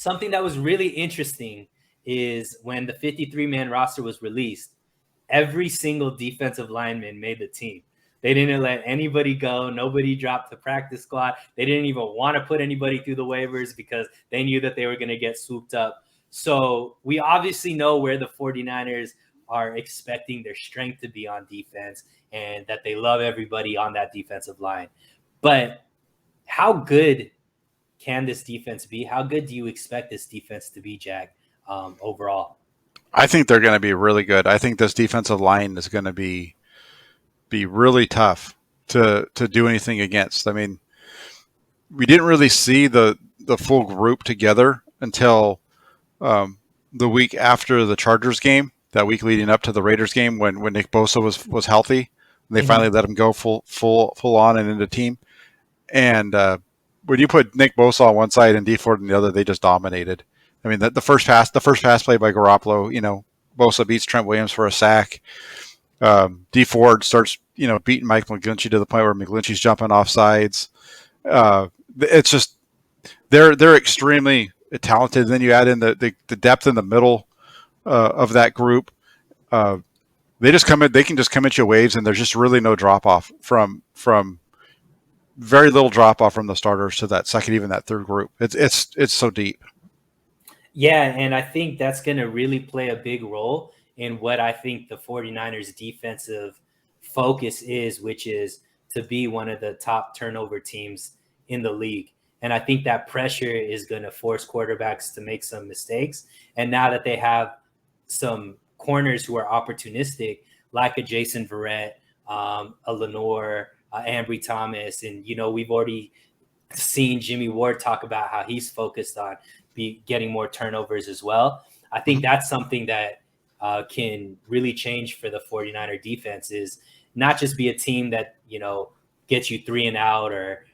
something that was really interesting is when the 53-man roster was released, every single defensive lineman made the team. They didn't let anybody go. Nobody dropped the practice squad. They didn't even want to put anybody through the waivers because they knew that they were going to get swooped up. So we obviously know where the 49ers are expecting their strength to be on defense and that they love everybody on that defensive line. But how good can this defense be? How good do you expect this defense to be, Jack, overall? I think they're going to be really good. I think this defensive line is going to be really tough to do anything against. I mean, we didn't really see the full group together until the week after the Chargers game, that week leading up to the Raiders game when Nick Bosa was healthy. And they finally let him go full on and into team. And when you put Nick Bosa on one side and Dee Ford on the other, they just dominated. I mean, the first pass play by Garoppolo, Bosa beats Trent Williams for a sack. Dee Ford starts, beating Mike McGlinchey to the point where McGlinchey's jumping off sides. It's just they're extremely talented. And then you add in the depth in the middle of that group. They can just come at you waves, and there's just really no drop off from very little drop off from the starters to that second, even that third group. It's so deep. Yeah, and I think that's going to really play a big role in what I think the 49ers defensive focus is, which is to be one of the top turnover teams in the league. And I think that pressure is going to force quarterbacks to make some mistakes. And now that they have some corners who are opportunistic, like a Jason Verrett, a Lenore, Ambry Thomas, and we've already seen Jimmy Ward talk about how he's focused on getting more turnovers as well. I think that's something that can really change for the 49er defense, is not just be a team that gets you 3 and out or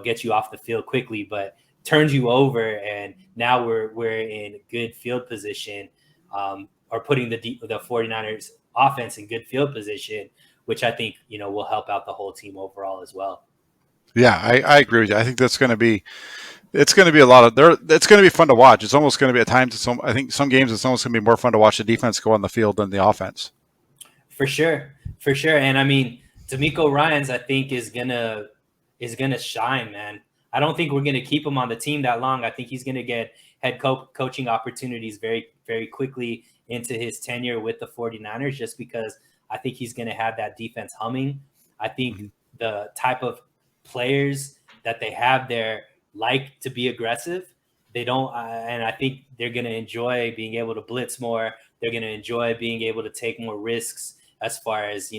gets you off the field quickly, but turns you over, and now we're in good field position, or putting the 49ers offense in good field position, which I think will help out the whole team overall as well. Yeah, I agree with you. I think it's going to be a lot of it's going to be fun to watch. It's almost going to be at times. I think some games it's almost going to be more fun to watch the defense go on the field than the offense. For sure. And I mean, DeMeco Ryans, I think is gonna shine, man. I don't think we're gonna keep him on the team that long. I think he's gonna get head coaching opportunities very, very quickly into his tenure with the 49ers, just because I think he's gonna have that defense humming. I think the type of players that they have there like to be aggressive. They don't, and I think they're going to enjoy being able to blitz more. They're going to enjoy being able to take more risks as far as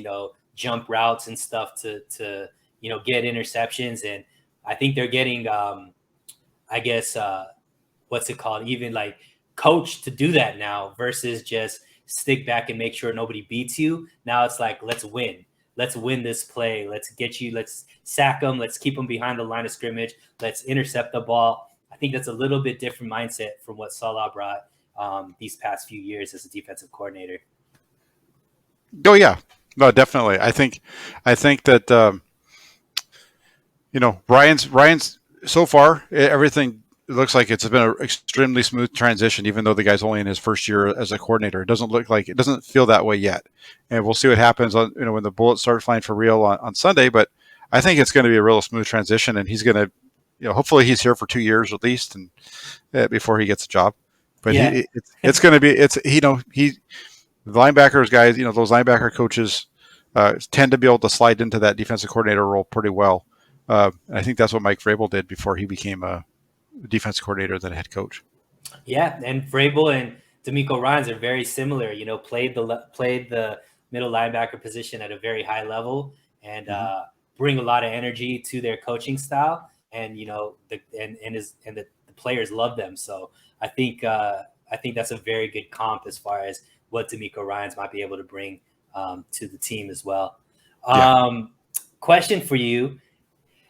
jump routes and stuff to get interceptions. And I think they're getting, what's it called? Even like coached to do that now versus just stick back and make sure nobody beats you. Now it's like, let's win. Let's win this play. Let's sack them. Let's keep them behind the line of scrimmage. Let's intercept the ball. I think that's a little bit different mindset from what Salah brought these past few years as a defensive coordinator. Oh yeah, no, definitely. I think that Ryan's so far everything. It looks like it's been an extremely smooth transition, even though the guy's only in his first year as a coordinator. It doesn't feel that way yet. And we'll see what happens when the bullets start flying for real on Sunday. But I think it's going to be a real smooth transition, and he's going to, hopefully he's here for 2 years at least, and before he gets a job. But yeah. It's going to be, the linebackers guys, those linebacker coaches tend to be able to slide into that defensive coordinator role pretty well. I think that's what Mike Vrabel did before he became a defense coordinator than a head coach. Yeah, and Vrabel and DeMeco Ryans are very similar. Played the middle linebacker position at a very high level, and bring a lot of energy to their coaching style. And the players love them. So I think that's a very good comp as far as what DeMeco Ryans might be able to bring to the team as well. Question for you.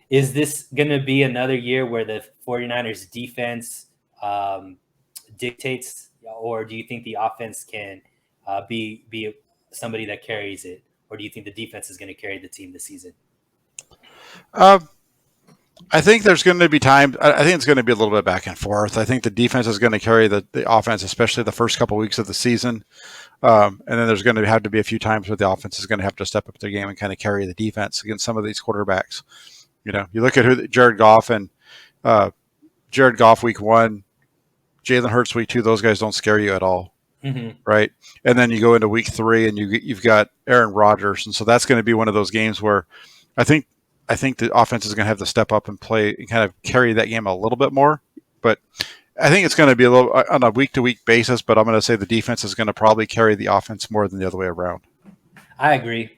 Is this going to be another year where the 49ers defense dictates, or do you think the offense can be somebody that carries it, or do you think the defense is going to carry the team this season? I think there's going to be time. I think it's going to be a little bit back and forth. I think the defense is going to carry the offense, especially the first couple of weeks of the season. And then there's going to have to be a few times where the offense is going to have to step up their game and kind of carry the defense against some of these quarterbacks. You know, you look at Jared Goff week 1, Jalen Hurts week 2. Those guys don't scare you at all, right? And then you go into week 3 and you've got Aaron Rodgers, and so that's going to be one of those games where I think the offense is going to have to step up and play and kind of carry that game a little bit more. But I think it's going to be a little on a week-to-week basis, but I'm going to say the defense is going to probably carry the offense more than the other way around. I agree.